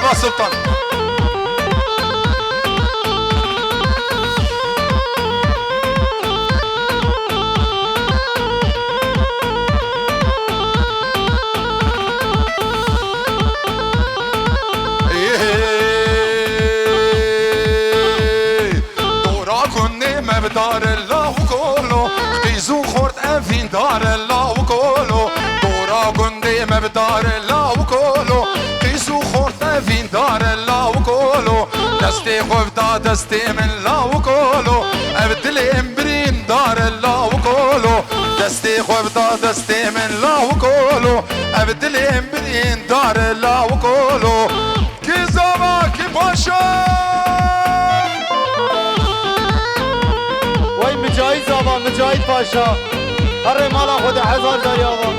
مصطفى سلطان. دار الله وكله قيزو خورت أنفين دار الله وكله دورا قندي ما بدار الله وكله قيزو خورت أنفين دار الله وكله دستي خفتا دستي من الله وكله أبدل إمبرين دار الله وكله دستي خفتا دستي من الله وكله أبدل إمبرين دار الله وكله كي زما كي باشا مجاهد زبان مجاهد باشا هر مالا خود حزار جای آقا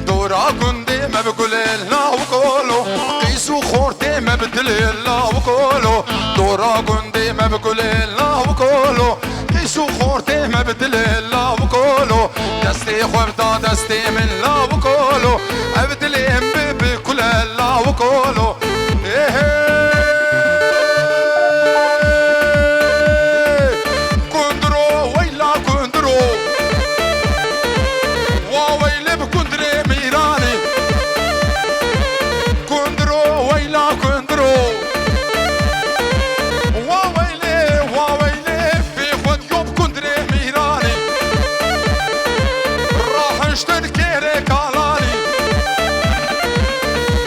دورا كندي ما بقول لنا وقولوا قيسو خورتي ما بدل الله وقولوا دورا كندي ما بقول لنا وقولوا قيسو خورتي ما بدل الله وقولوا دستي خفتا دستي من الله وقولوا ابدل امبي بكل الله وقولوا كندرو ويلا كندرو وويل بكندري ميراني كندرو ويلا كندرو وويلي في خد يوم كندري ميراني راح اشتركي كالاني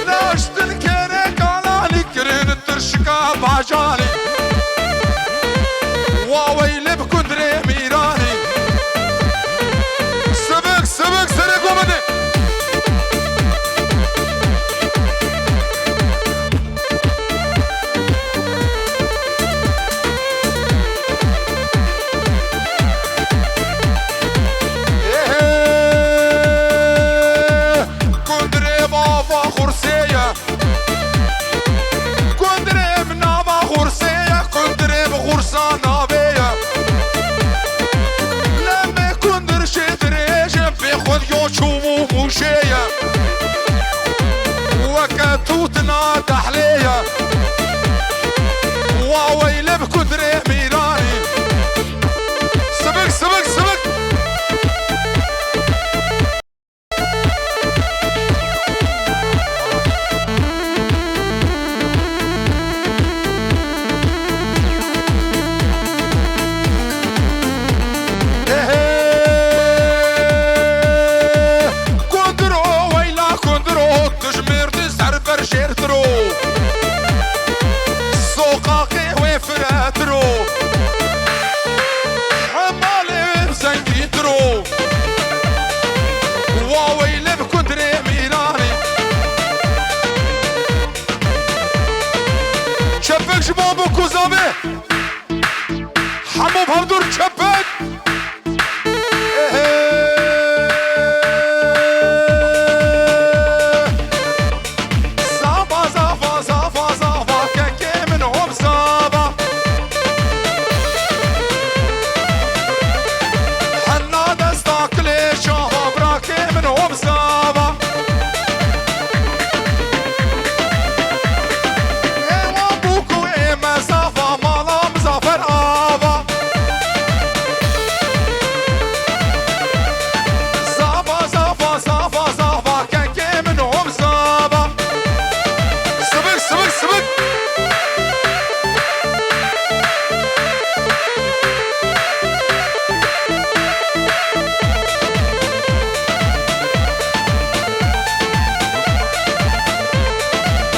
لا اشتركي كالاني كرين الترشكا بعجاني وويل بكندري ميراني سبك سبك سرق ومدي كندري بابا خرسية كندري منابا خرسية كندري بغرسان نابية لما كندر شدريجم في خذ يوشومو موشية وكتوتنا تحلية وويل بكندري ميراني سبك سبك سبك كندرو ويلا كندرو تجمير تزهر برشيرترو سوقاقي وفراترو حمالي بزنجيترو وويل بكندري ميراني شبك شبابو كوزابي حمو بهمدور شبك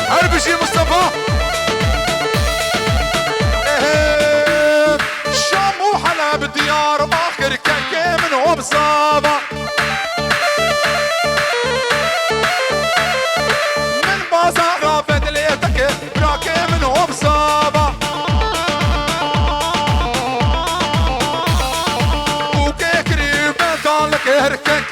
هربشي مصطفى شامو حلا بالديار باخر كاكي منهم بصابة من بازار بدليتك براكي منهم بصابة وكيكري بدالك هركك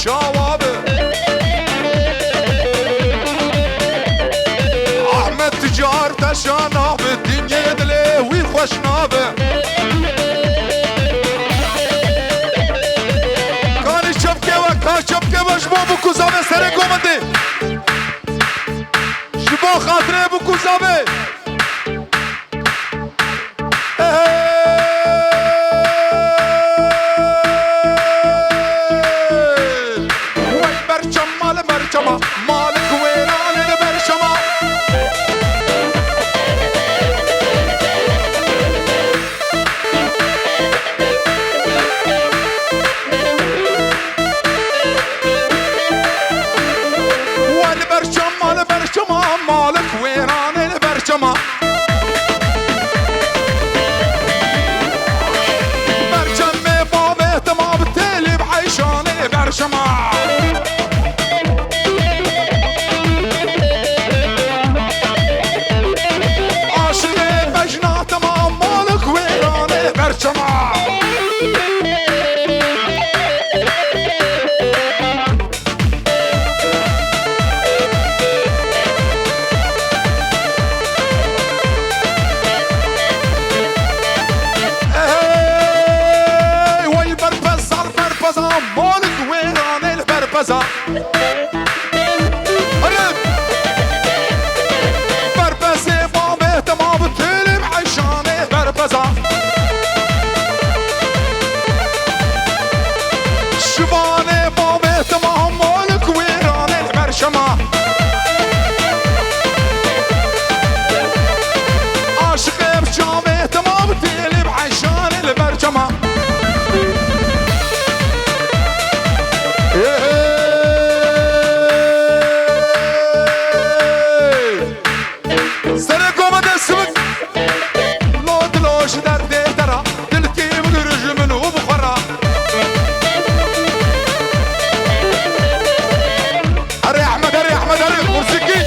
شوابه احمد تجار تشانه بالدنيا دلي ويخوش نابه كان شبكه وكان شبكه وشبو بكو زابه سره قومده شبو خاطره بكو زابه مالك ويران البرشمة والبرشمة البرشمة مالك ويران البرشمة برشمة بابت ما بتلي بعيشان البرشمة برشمة والبربزة البربزة مالك ويران البربزة بربزة بابت ما بتلي بعيشان بربزة شباني بابت ما مالك ويران البرشمة عاشق بجامت ما بتقلب عشان البرشمة سرقوا مدى السبك لو دلوش دردي ترى دلكي مدرج منه بخرا هري احمد هري احمد هري موسيقي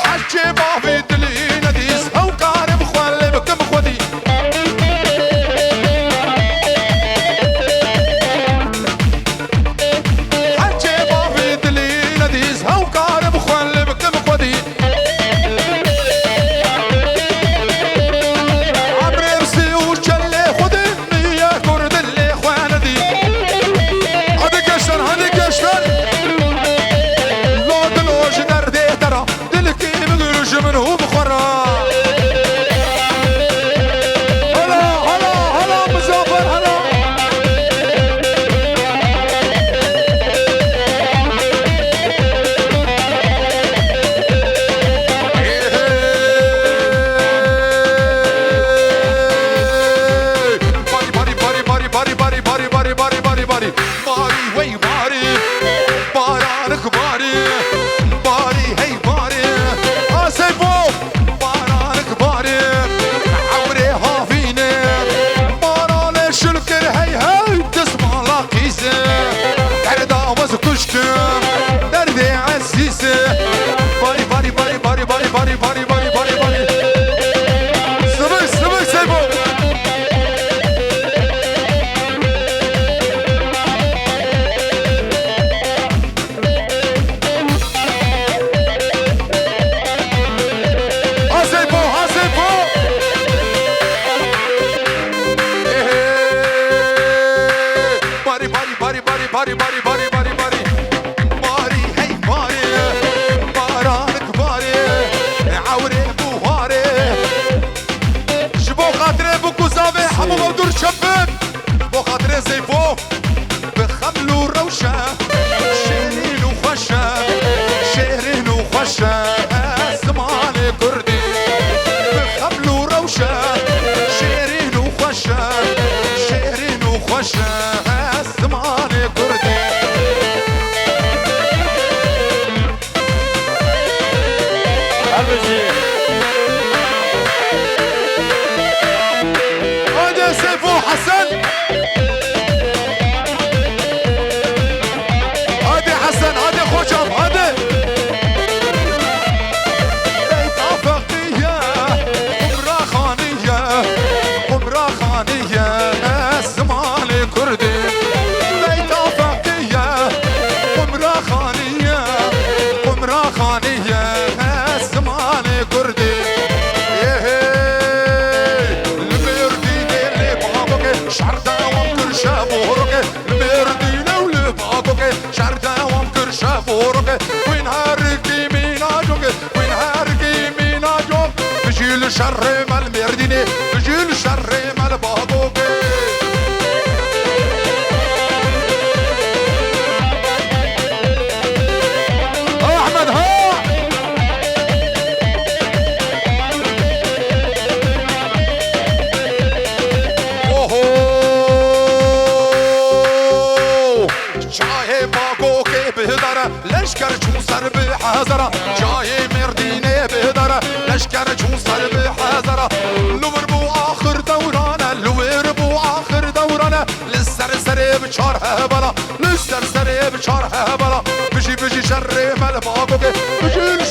حجي بابي دلي نديس او قارب خوالي بكم خودي هاو قارب خوالي بكم خودي عمري رسي وشلي خودي مية كرد اللي خواندي هدي قشتن هدي قشتن لو دلوش دردي ترى دلكي بقرش منه بخورا هلا هلا هلا مزافر هلا باري وي باري بارانك باري باري هي باري اسيفو بارانك باري عمري هافيني باران الشلكر هي هي تسمع لاقيسه دردا وزكشتم دردي عزيزه باري باري باري باري باري باري باري باري باري باري سبك سبك سيفو باري باري باري باري باري باري هي باري بارانك باري عوري بوهاري جبو خاطري بوكو زابي حمو مودور شبك بو خاطري زيفو بخملو روشة شيرين وخوشة شيرين وخوشة زماني كردي بخملو روشة شيرين وخوشة شيرين وخوشة زماني كردي هذا سيفو حسن شر مال مردینه بجیل شر مال باقوگه احمد ها اوهو جای باقوگه بهداره لشکر چون سر به حضره جای مردینه بهداره لشکر چون سر به حضره لور بو آخر دورانه لور بو آخر دورانه لسر سر بچار هبلا لسر سر بچار هبلا بجی بجی شر مل باقوگه بجی